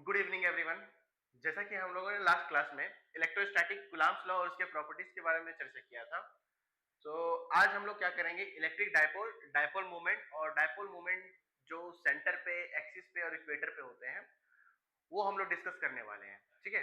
Good evening everyone. जैसा कि हम लोगों ने लास्ट क्लास में इलेक्ट्रोस्टैटिक कूलम्ब्स लॉ और उसके प्रॉपर्टीज के बारे में चर्चा किया था। तो आज हम लोग क्या करेंगे, इलेक्ट्रिक डायपोल डायपोल मोमेंट और डायपोल मोमेंट जो सेंटर पे, एक्सिस पे और इक्वेटर पे होते हैं, वो हम लोग डिस्कस करने वाले हैं। ठीक है,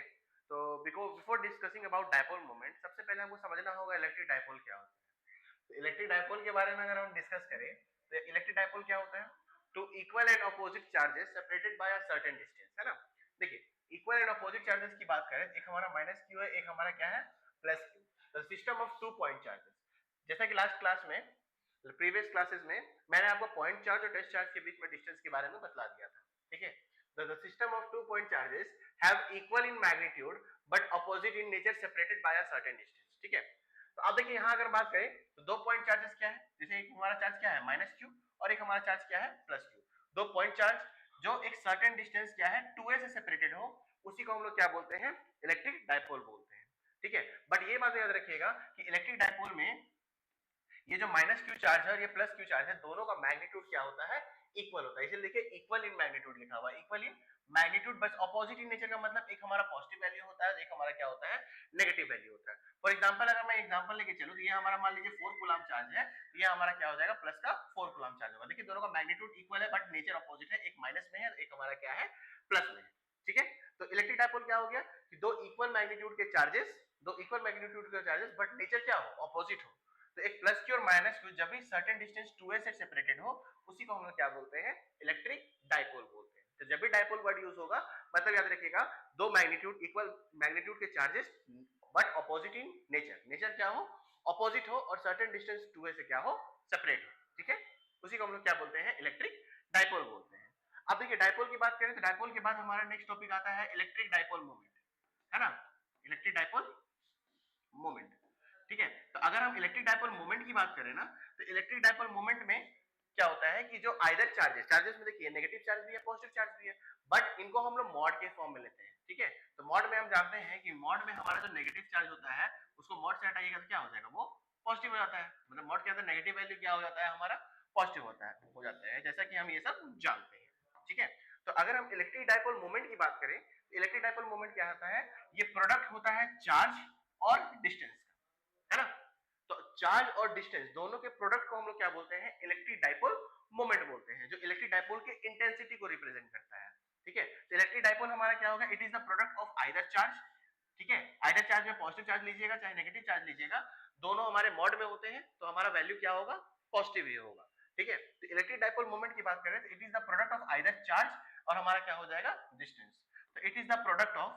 तो before discussing about dipole moment, सबसे पहले हमको समझना होगा इलेक्ट्रिक डायपोल क्या होता है। तो इलेक्ट्रिक डायपोल के बारे में अगर हम डिस्कस करें तो इलेक्ट्रिक डायपोल क्या होता है? Two equal and opposite charges separated by a certain distance, है ना। देखिए, इक्वल एंड अपोजिट चार्जेस की बात करें, एक हमारा माइनस क्यू है, एक हमारा क्या है, plus Q. The system of 2 point charges, जैसा कि लास्ट क्लास में, प्रीवियस क्लासेस में मैंने आपको पॉइंट चार्ज और टेस्ट चार्ज के बीच में डिस्टेंस के बारे में बतला दिया था। ठीक है, the system of 2 point charges have equal in magnitude but opposite in nature separated by a certain distance। ठीक है, तो अब देखिए यहां अगर बात करें तो 2 पॉइंट चार्जेस क्या है, जैसे एक हमारा चार्ज क्या है माइनस क्यू और एक हमारा चार्ज क्या है प्लस क्यू। 2 पॉइंट चार्ज जो एक सर्टेन डिस्टेंस क्या है 2a से सेपरेटेड हो, उसी को हम लोग क्या बोलते हैं, इलेक्ट्रिक डायपोल बोलते हैं। ठीक है, बट ये बात याद रखिएगा कि इलेक्ट्रिक डायपोल में ये जो माइनस क्यू चार्ज है और ये प्लस क्यू चार्ज है, दोनों का मैग्नीट्यूड क्या होता है, इक्वल होता है। इसलिए देखिए इक्वल इन मैग्नीट्यूड लिखा हुआ है, इक्वल इन मैग्नीट्यूड। बस ऑपोजिट इन नेचर का मतलब एक हमारा पॉजिटिव वैल्यू होता है, एक हमारा क्या होता है, नेगेटिव वैल्यू होता है। फॉर एग्जांपल अगर मैं एग्जांपल लेके चलूं तो ये हमारा मान लीजिए 4 कूलम चार्ज है, तो ये हमारा क्या हो जाएगा, प्लस का 4 कूलम चार्ज होगा। देखिए दोनों का मैग्नीट्यूड इक्वल है बट नेचर अपोजिट है, एक माइनस में है, एक हमारा क्या है, प्लस में है। ठीक है, तो इलेक्ट्रिक डायपोल क्या हो गया कि दो इक्वल मैग्नीट्यूड के चार्जेस, दो इक्वल मैग्नीट्यूड के चार्जेस बट नेचर क्या हो, अपोजिट हो। तो एक प्लस क्यू और माइनस क्यू जब भी सर्टेन डिस्टेंस 2a से सेपरेटेड हो, उसी को हम लोग क्या बोलते हैं, इलेक्ट्रिक डायपोल बोलते हैं। तो जब भी डायपोल वर्ड यूज होगा, मतलब याद रखिएगा दो मैग्नीट्यूड, इक्वल मैग्नीट्यूड के charges but opposite in nature, nature क्या हो, ऑपोजिट हो, और सर्टेन डिस्टेंस 2a से क्या हो, सेपरेट हो। ठीक है, उसी को हम लोग क्या बोलते हैं, इलेक्ट्रिक डायपोल बोलते हैं। अब देखिए डायपोल की बात करें तो डायपोल के बाद हमारा नेक्स्ट टॉपिक आता है इलेक्ट्रिक डायपोल मोमेंट, है ना, इलेक्ट्रिक डायपोल मोमेंट। ठीक है, तो अगर हम इलेक्ट्रिक डायपोल मोमेंट की बात करें ना, तो इलेक्ट्रिक डायपोल मोमेंट में क्या होता है कि जो आइदर चार्जेस में देखिए नेगेटिव चार्ज भी है, पॉजिटिव चार्ज भी है, बट इनको हम लोग मॉड के फॉर्म में लेते हैं। ठीक है, तो मॉड में हम जानते हैं कि मॉड में हमारा जो नेगेटिव चार्ज होता है उसको मॉड से हटाइएगा तो क्या हो जाएगा, वो पॉजिटिव हो जाता है। मतलब मॉड के अंदर नेगेटिव वैल्यू क्या हो जाता है, हमारा पॉजिटिव होता है, हो जाता है, जैसा कि हम ये सब जानते हैं। ठीक है, तो अगर हम इलेक्ट्रिक डायपोल मोमेंट की बात करें, इलेक्ट्रिक डायपोल मोमेंट क्या होता है, ये प्रोडक्ट होता है चार्ज और डिस्टेंस का, है ना। तो चार्ज और डिस्टेंस दोनों के प्रोडक्ट को हम लोग क्या बोलते हैं, इलेक्ट्रिक डायपोल मोमेंट बोलते हैं, जो इलेक्ट्रिक डायपोल के इंटेंसिटी को रिप्रेजेंट करता है। ठीक है, तो इलेक्ट्रिक डायपोल हमारा क्या होगा, it is the product of either charge. ठीक है, आइदर चार्ज में पॉजिटिव चार्ज लीजिएगा चाहे नेगेटिव चार्ज लीजिएगा, दोनों हमारे मॉड में होते हैं, तो हमारा वैल्यू क्या होगा, पॉजिटिव ही होगा। ठीक है, तो इलेक्ट्रिक डायपोल मोमेंट की बात करें तो it is the product of either charge और हमारा क्या हो जाएगा, डिस्टेंस। तो it is the product of,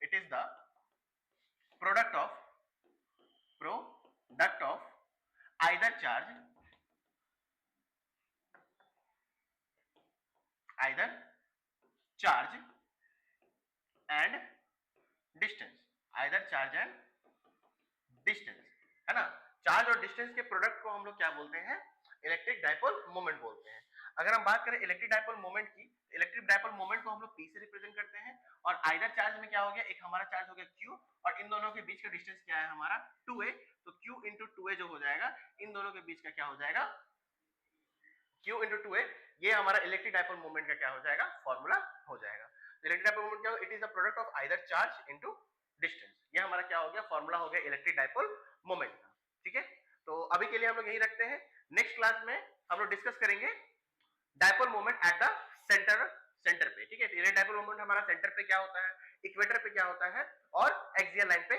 it is the product of product of either charge either charge and distance, either charge and distance, है ना। चार्ज और distance के प्रोडक्ट को हम लोग क्या बोलते हैं, इलेक्ट्रिक डायपोल मोमेंट बोलते हैं। अगर हम बात करें इलेक्ट्रिक डायपोल मोमेंट की, इलेक्ट्रिक डायपोल मोमेंट को हम लोग P से रिप्रेजेंट करते हैं, और आइदर चार्ज में क्या हो गया, एक हमारा चार्ज हो गया Q और इन दोनों के बीच का डिस्टेंस क्या है हमारा 2a, तो Q इंटू 2a जो हो जाएगा, इन दोनों के बीच का क्या हो जाएगा, Q इंटू 2a, ये हमारा इलेक्ट्रिक डायपोल मोमेंट का क्या हो जाएगा, फॉर्मूला हो जाएगा। इलेक्ट्रिक डायपोल मोमेंट क्या हो, it is the product of either charge into distance, ये हमारा क्या हो गया, फॉर्मूला हो गया इलेक्ट्रिक डायपोल मोमेंट का। ठीक है, तो अभी के लिए हम लोग यही रखते हैं, नेक्स्ट क्लास में हम लोग डिस्कस करेंगे dipole moment at the centre पे। ठीक है, इलेक्ट्रिक डायपोल मोमेंट हमारा सेंटर पे क्या होता है, इक्वेटर पे क्या होता है, और एक्सियल लाइन पे